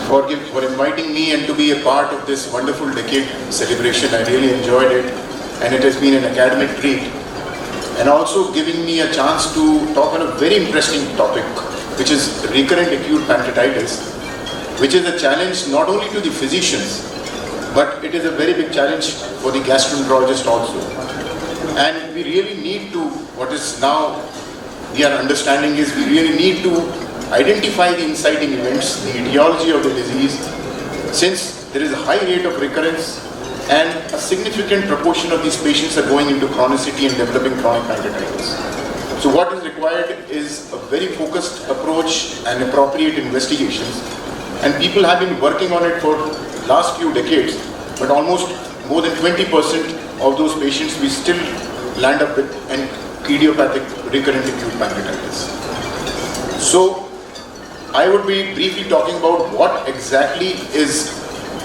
for inviting me and to be a part of this wonderful decade celebration. I really enjoyed it, and it has been an academic treat, and also giving me a chance to talk on a very interesting topic, which is recurrent acute pancreatitis, which is a challenge not only to the physicians, but it is a very big challenge for the gastroenterologist also. And we really need to, what is now we are understanding is we really need to identify the inciting events, the etiology of the disease, since there is a high rate of recurrence and a significant proportion of these patients are going into chronicity and developing chronic pancreatitis. So what is required is a very focused approach and appropriate investigations, and people have been working on it for last few decades, but almost more than 20% of those patients we still land up with an idiopathic recurrent acute pancreatitis. So I would be briefly talking about what exactly is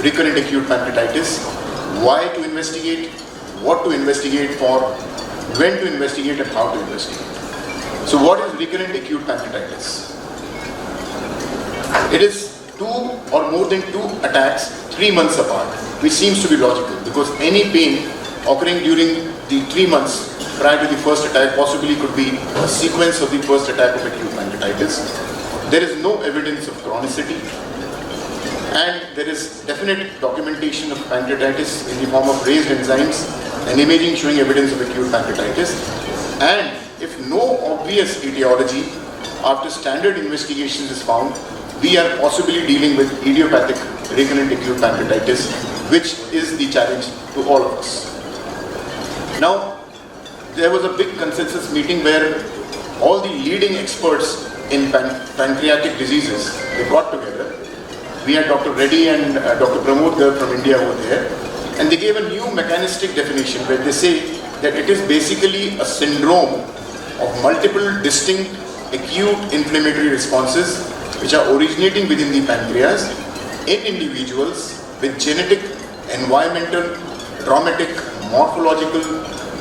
recurrent acute pancreatitis, why to investigate, what to investigate for, when to investigate and how to investigate. So what is recurrent acute pancreatitis? It is 2 or more than 2 attacks 3 months apart, which seems to be logical because any pain occurring during the 3 months prior to the first attack possibly could be a sequence of the first attack of acute pancreatitis. There is no evidence of chronicity, and there is definite documentation of pancreatitis in the form of raised enzymes and imaging showing evidence of acute pancreatitis. And if no obvious etiology after standard investigations is found, we are possibly dealing with idiopathic recurrent acute pancreatitis, which is the challenge to all of us. Now, there was a big consensus meeting where all the leading experts in pancreatic diseases, they got together. We had Dr. Reddy and Dr. Pramod Garg from India over there, and they gave a new mechanistic definition where they say that it is basically a syndrome of multiple distinct acute inflammatory responses which are originating within the pancreas in individuals with genetic, environmental, traumatic, morphological,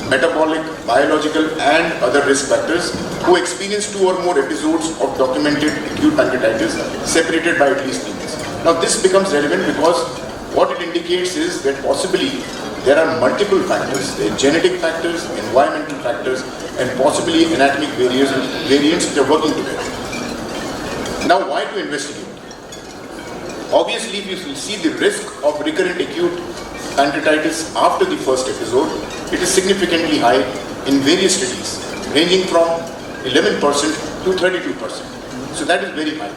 metabolic, biological and other risk factors who experience 2 or more episodes of documented acute pancreatitis separated by at least 3 months. Now this becomes relevant because what it indicates is that possibly there are multiple factors, there are genetic factors, environmental factors and possibly anatomic variants which are working together. Now why to investigate? Obviously, if you see the risk of recurrent acute pancreatitis after the first episode, it is significantly high in various studies, ranging from 11% to 32%. So that is very high.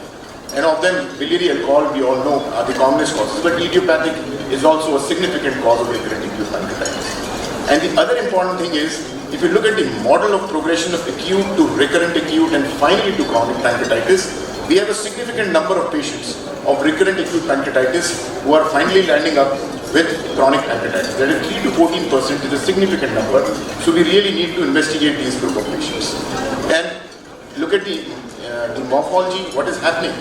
And of them, biliary alcohol, we all know, are the commonest causes, but idiopathic is also a significant cause of recurrent acute pancreatitis. And the other important thing is, if you look at the model of progression of acute to recurrent acute and finally to chronic pancreatitis, we have a significant number of patients of recurrent acute pancreatitis who are finally landing up with chronic pancreatitis. That is 3 to 14% is a significant number. So we really need to investigate these group of patients. And look at the morphology, what is happening.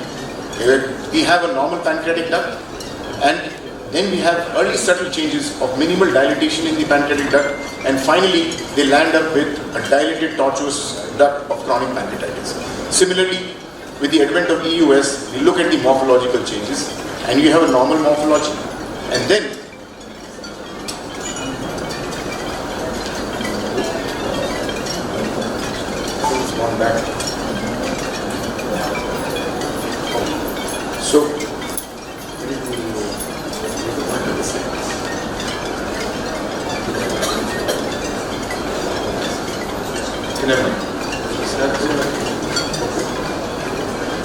We have a normal pancreatic duct, and then we have early subtle changes of minimal dilatation in the pancreatic duct, and finally they land up with a dilated tortuous duct of chronic pancreatitis. Similarly, with the advent of EUS, we look at the morphological changes, and you have a normal morphology, and then one back. So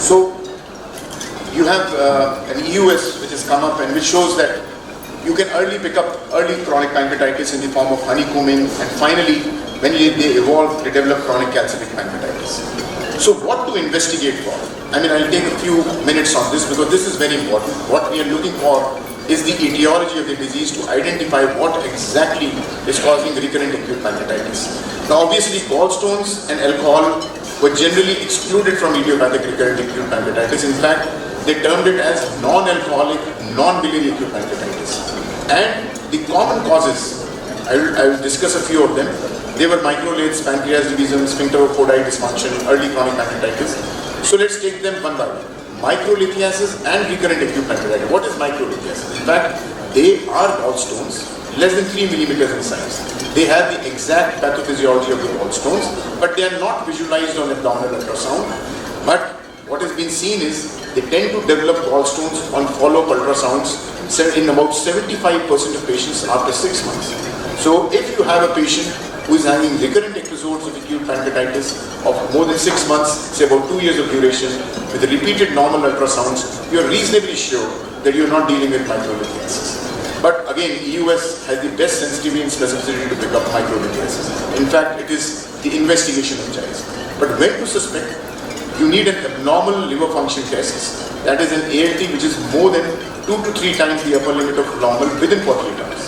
So you have an EUS which has come up and which shows that you can early pick up early chronic pancreatitis in the form of honeycombing, and finally when they evolve, they develop chronic calcific pancreatitis. So what to investigate for? I mean, I'll take a few minutes on this because this is very important. What we are looking for is the etiology of the disease to identify what exactly is causing recurrent acute pancreatitis. Now obviously gallstones and alcohol were generally excluded from idiopathic recurrent acute pancreatitis. In fact, they termed it as non-alcoholic, non-biliary acute pancreatitis. And the common causes, I will discuss a few of them. They were microlates, pancreas division, sphincteropodia dysfunction, early chronic pancreatitis. So let's take them one by one. microlithiasis and recurrent acute pancreatitis. What is microlithiasis? In fact, they are gallstones less than 3 millimeters in size. They have the exact pathophysiology of the gallstones, but they are not visualized on abdominal ultrasound. But what has been seen is they tend to develop gallstones on follow-up ultrasounds in about 75% of patients after 6 months. So if you have a patient who is having recurrent episodes of acute pancreatitis of more than 6 months, say about 2 years of duration, with repeated normal ultrasounds, you are reasonably sure that you are not dealing with microlithiasis. But again, EUS has the best sensitivity and specificity to pick up microlithiasis. In fact, it is the investigation of choice. But when to suspect, you need an abnormal liver function test. That is an ALT which is more than 2 to 3 times the upper limit of normal within 48 hours.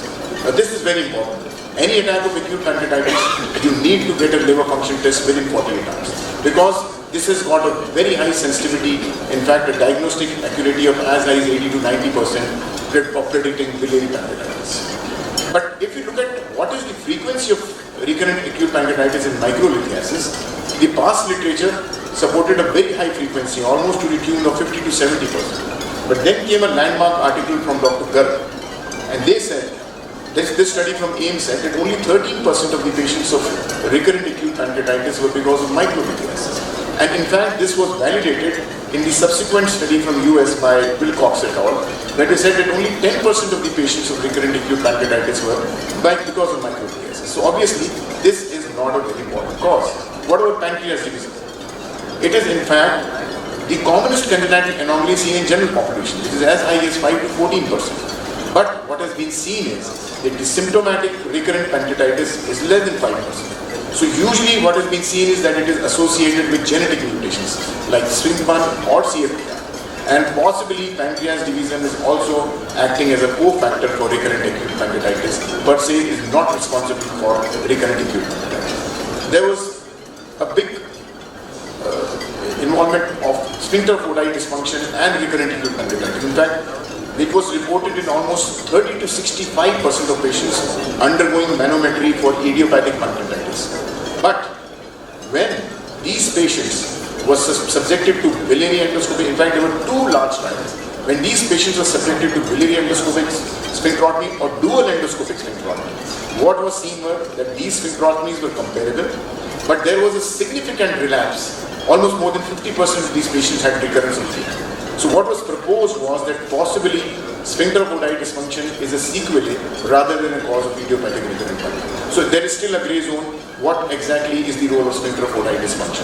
Now this is very important. Any attack of acute pancreatitis, you need to get a liver function test within 48 hours. Because this has got a very high sensitivity, in fact a diagnostic accuracy of as high as 80 to 90% of predicting biliary pancreatitis. But if you look at what is the frequency of recurrent acute pancreatitis in microlithiasis, the past literature supported a very high frequency, almost to the tune of 50 to 70%. But then came a landmark article from Dr. Garg, and they said, this study from AIMS said that only 13% of the patients of recurrent acute pancreatitis were because of microlithiasis. And in fact, this was validated in the subsequent study from US by Wilcox et al. That they said that only 10% of the patients of recurrent acute pancreatitis were because of microlithiasis. So obviously, this is not a very important cause. What about pancreas disease? It is in fact the commonest congenital anomaly seen in general population. It is as high as 5 to 14%. But what has been seen is that the symptomatic recurrent pancreatitis is less than 5%. So usually what has been seen is that it is associated with genetic mutations like SWING1 or CFTR. And possibly pancreas division is also acting as a cofactor for recurrent acute pancreatitis. Per se is not responsible for recurrent acute pancreatitis. There was a big involvement of sphincter foci dysfunction and recurrent acute pancreatitis. In fact, it was reported in almost 30 to 65% of patients undergoing manometry for idiopathic pancreatitis. But when these patients were subjected to biliary endoscopy, in fact there were 2 large trials. When these patients were subjected to biliary endoscopic sphincterotomy or dual endoscopic sphincterotomy, what was seen were that these sphincterotomies were comparable, but there was a significant relapse. Almost more than 50% of these patients had recurrence of fever. So what was proposed was that possibly sphincter foci dysfunction is a sequelae rather than a cause of idiopathic recurrent pancreatitis. So there is still a grey zone. What exactly is the role of sphincter foci dysfunction?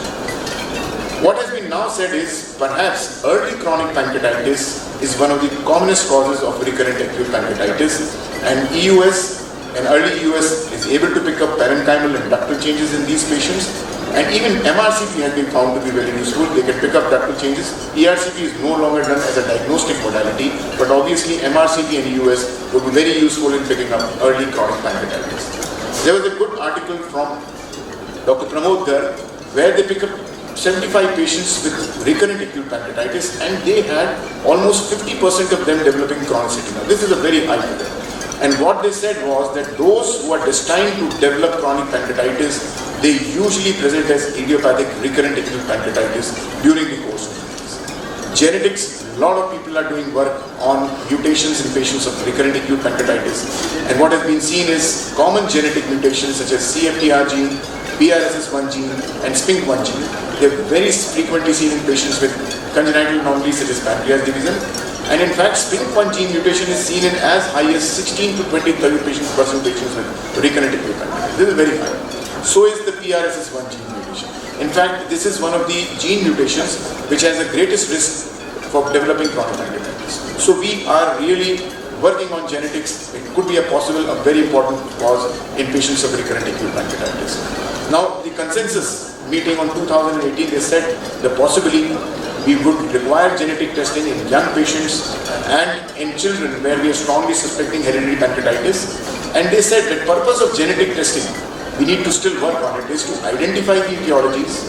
What has been now said is perhaps early chronic pancreatitis is one of the commonest causes of recurrent acute pancreatitis, and early EUS is able to pick up parenchymal and ductal changes in these patients. And even MRCP has been found to be very useful. They can pick up ductal changes. ERCP is no longer done as a diagnostic modality, but obviously MRCP and EUS would be very useful in picking up early chronic pancreatitis. There was a good article from Dr. Pramod Garg where they pick up 75 patients with recurrent acute pancreatitis, and they had almost 50% of them developing chronicity. Now this is a very high figure. And what they said was that those who are destined to develop chronic pancreatitis, they usually present as idiopathic recurrent acute pancreatitis during the course of disease. Genetics, a lot of people are doing work on mutations in patients of recurrent acute pancreatitis. And what has been seen is common genetic mutations such as CFTR gene, PRSS1 gene, and SPINK1 gene. They are very frequently seen in patients with congenital anomalies such as pancreas division. And in fact, SPINK1 gene mutation is seen in as high as 16 to 20% patients with recurrent acute pancreatitis. This is very high. So is the PRSS1 gene mutation. In fact, this is one of the gene mutations which has the greatest risk for developing chronic pancreatitis. So we are really working on genetics. It could be a very important cause in patients of recurrent acute pancreatitis. Now, the consensus meeting on 2018, they said that possibly we would require genetic testing in young patients and in children where we are strongly suspecting hereditary pancreatitis. And they said that purpose of genetic testing, we need to still work on it, is to identify the etiologies,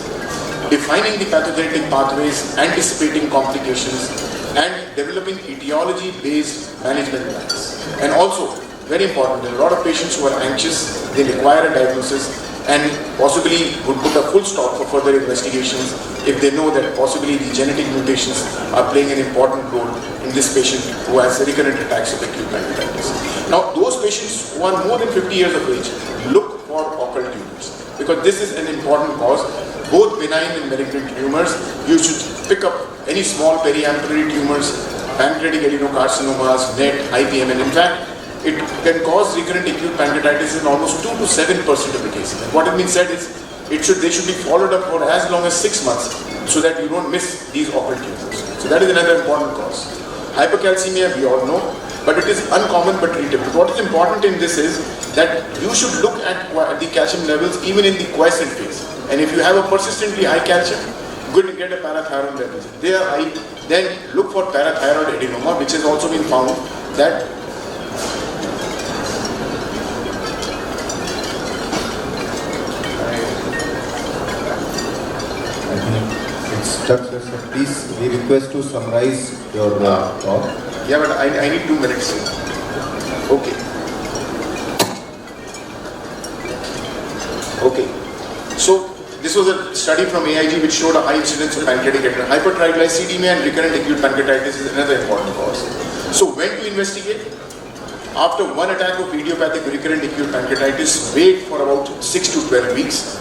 defining the pathogenetic pathways, anticipating complications, and developing etiology-based management plans. And also, very important, there are a lot of patients who are anxious, they require a diagnosis. and possibly would put a full stop for further investigations if they know that possibly the genetic mutations are playing an important role in this patient who has recurrent attacks of acute pancreatitis. Now, those patients who are more than 50 years of age, look for occult tumors, because this is an important cause, both benign and malignant tumors. You should pick up any small periampullary tumors, pancreatic adenocarcinomas, NET, IPM, and in fact, it can cause recurrent acute pancreatitis in almost 2 to 7% of the cases. And what has been said is, they should be followed up for as long as 6 months so that you don't miss these occult tumors. So that is another important cause. Hypercalcemia, we all know, but it is uncommon but treatable. What is important in this is that you should look at the calcium levels even in the quiescent phase. And if you have a persistently high calcium, good to get a parathyroid level. They are high, then look for parathyroid adenoma, which has also been found that please, we request to summarize your talk. Yeah, but I need 2 minutes. Okay. Okay. So, this was a study from AIG which showed a high incidence of pancreatic hypertriglyceridemia and recurrent acute pancreatitis is another important cause. So, when to investigate? After one attack of idiopathic recurrent acute pancreatitis, wait for about 6 to 12 weeks.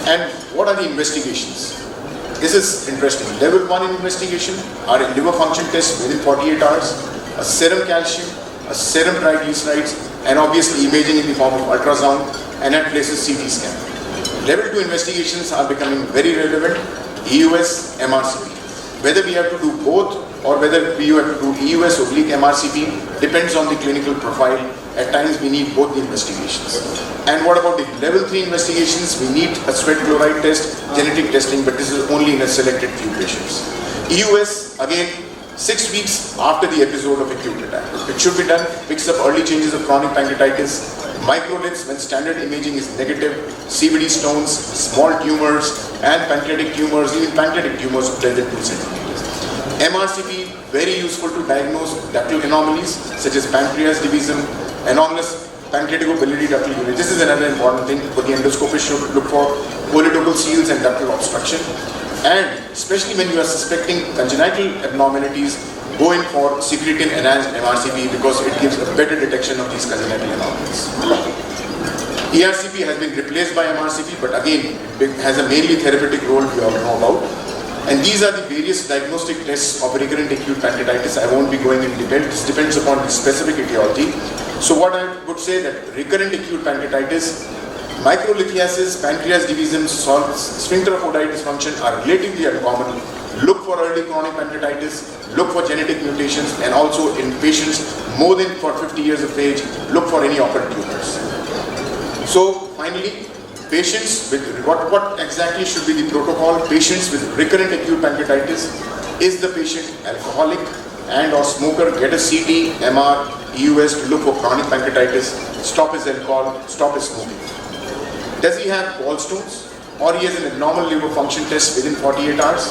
And what are the investigations? This is interesting. Level 1 investigation are a liver function test within 48 hours, a serum calcium, a serum triglycerides, and obviously imaging in the form of ultrasound, and at places CT scan. Level 2 investigations are becoming very relevant. EUS, MRCP. Whether we have to do both or whether we have to do EUS oblique MRCP depends on the clinical profile. At times we need both the investigations. And what about the level 3 investigations? We need a sweat chloride test, genetic testing, but this is only in a selected few patients. EUS, again, 6 weeks after the episode of acute attack. It should be done, picks up early changes of chronic pancreatitis, microliths when standard imaging is negative, CVD stones, small tumors, and pancreatic tumors, even pancreatic tumors less than 2 centimeters. MRCP, very useful to diagnose ductal anomalies such as pancreas divisum, anomalous pancreaticobiliary ductal urine. This is another important thing for the endoscopist should look for choledochal seals and ductal obstruction. And especially when you are suspecting congenital abnormalities, go in for secretin enhanced MRCP because it gives a better detection of these congenital anomalies. ERCP has been replaced by MRCP, but again, it has a mainly therapeutic role we all know about. And these are the various diagnostic tests of recurrent acute pancreatitis. I won't be going in detail. This depends upon the specific etiology. So what I would say that recurrent acute pancreatitis, microlithiasis, pancreas divisum, sphincter of Oddi dysfunction are relatively uncommon. Look for early chronic pancreatitis, look for genetic mutations, and also in patients more than 50 years of age, look for any occult tumors. So finally, patients with, what exactly should be the protocol? Patients with recurrent acute pancreatitis, is the patient alcoholic and or smoker? Get a CT, MR, EUS to look for chronic pancreatitis, stop his alcohol, stop his smoking. Does he have gallstones or he has an abnormal liver function test within 48 hours?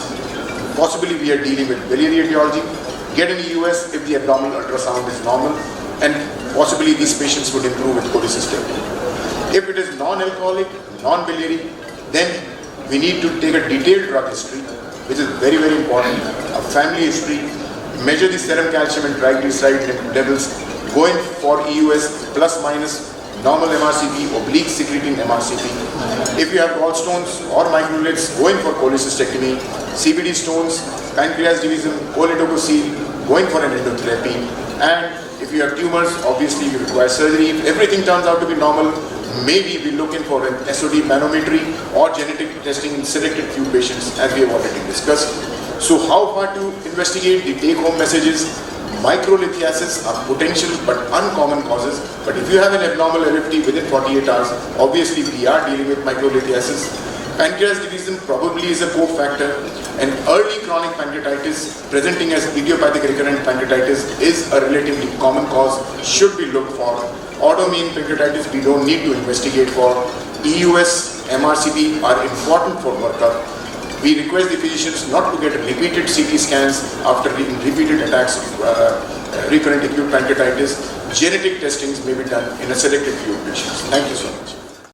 Possibly we are dealing with biliary etiology. Get an EUS if the abdominal ultrasound is normal, and possibly these patients would improve with cholecystectomy. If it is non-alcoholic, non-biliary, then we need to take a detailed drug history, which is very, very important, a family history, measure the serum calcium and triglyceride levels, going for EUS plus minus normal MRCP, oblique secreting MRCP. If you have gallstones or microliths, going for cholecystectomy, CVD stones, pancreas divisum, choledococele, going for an endotherapy. And if you have tumors, obviously you require surgery. If everything turns out to be normal, maybe we're looking for an SOD manometry or genetic testing in selected few patients, as we have already discussed. So how far to investigate? The take-home messages: microlithiasis are potential but uncommon causes. But if you have an abnormal LFT within 48 hours, obviously we are dealing with microlithiasis. Pancreas divisum probably is a cofactor, and early chronic pancreatitis presenting as idiopathic recurrent pancreatitis is a relatively common cause, should be looked for. Autoimmune pancreatitis we don't need to investigate for. EUS, MRCP are important for workup. We request the physicians not to get repeated CT scans after repeated attacks of recurrent acute pancreatitis. Genetic testings may be done in a selected few patients. Thank you so much.